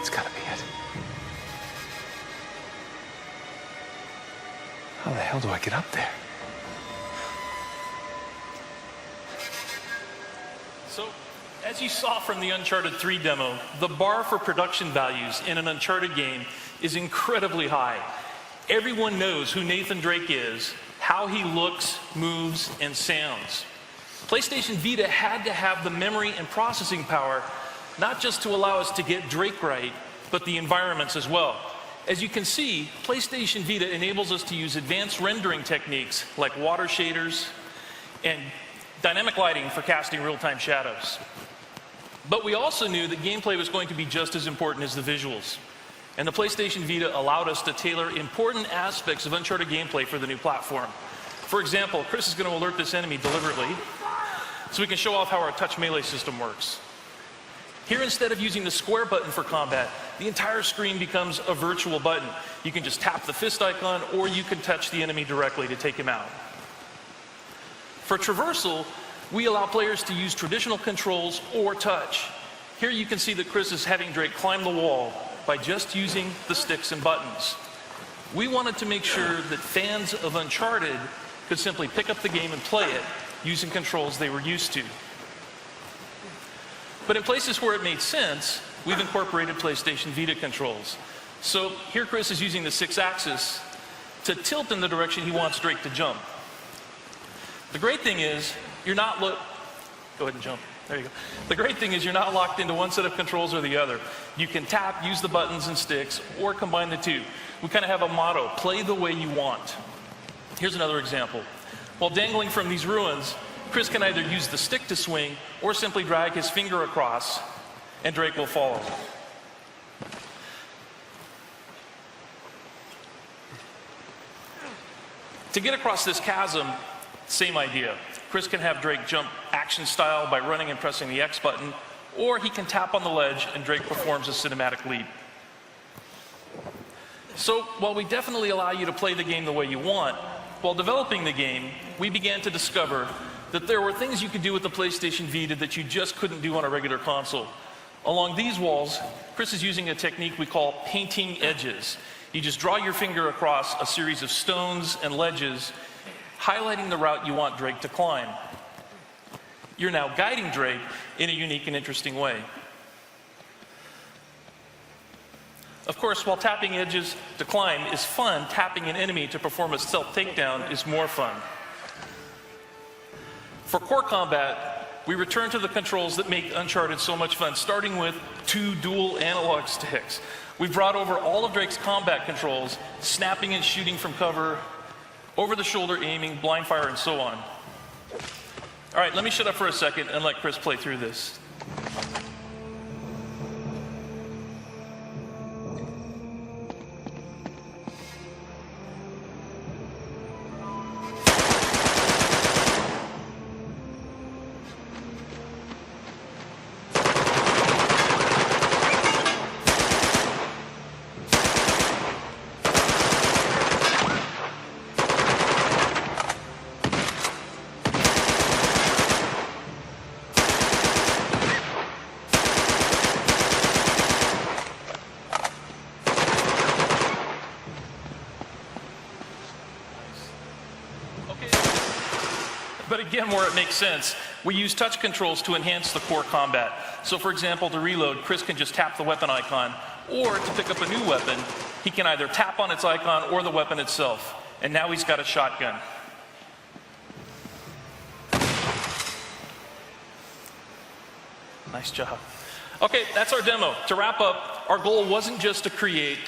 It's gotta be it. How the hell do I get up there? So, as you saw from the Uncharted 3 demo, the bar for production values in an Uncharted game is incredibly high. Everyone knows who Nathan Drake is, how he looks, moves, and sounds. PlayStation Vita had to have the memory and processing power, not just to allow us to get Drake right, but the environments as well. As you can see, PlayStation Vita enables us to use advanced rendering techniques like water shaders and dynamic lighting for casting real-time shadows. But we also knew that gameplay was going to be just as important as the visuals. And the PlayStation Vita allowed us to tailor important aspects of Uncharted gameplay for the new platform. For example, Chris is going to alert this enemy deliberately so we can show off how our touch melee system works. Here, instead of using the square button for combat, the entire screen becomes a virtual button. You can just tap the fist icon, or you can touch the enemy directly to take him out. For traversal, we allow players to use traditional controls or touch. Here you can see that Chris is having Drake climb the wall by just using the sticks and buttons. We wanted to make sure that fans of Uncharted could simply pick up the game and play it using controls they were used to. But in places where it made sense, we've incorporated PlayStation Vita controls. So here Chris is using the 6-axis to tilt in the direction he wants Drake to jump. The great thing is, you're not go ahead and jump. There you go. The great thing is you're not locked into one set of controls or the other. You can tap, use the buttons and sticks, or combine the two. We kind of have a motto, play the way you want. Here's another example. While dangling from these ruins, Chris can either use the stick to swing or simply drag his finger across, and Drake will follow. To get across this chasm, same idea. Chris can have Drake jump action style by running and pressing the X button, or he can tap on the ledge and Drake performs a cinematic leap. So while we definitely allow you to play the game the way you want, while developing the game, we began to discover that there were things you could do with the PlayStation Vita that you just couldn't do on a regular console. Along these walls, Chris is using a technique we call painting edges. You just draw your finger across a series of stones and ledges, highlighting the route you want Drake to climb. You're now guiding Drake in a unique and interesting way. Of course, while tapping edges to climb is fun, tapping an enemy to perform a stealth takedown is more fun. For core combat, we return to the controls that make Uncharted so much fun, starting with 2 dual analog sticks. We've brought over all of Drake's combat controls, snapping and shooting from cover, over-the-shoulder aiming, blind fire, and so on. All right, let me shut up for a second and let Chris play through this. But again, where it makes sense, we use touch controls to enhance the core combat. So for example, to reload, Chris can just tap the weapon icon, or to pick up a new weapon, he can either tap on its icon or the weapon itself. And now he's got a shotgun. Nice job. Okay, that's our demo. To wrap up, our goal wasn't just to create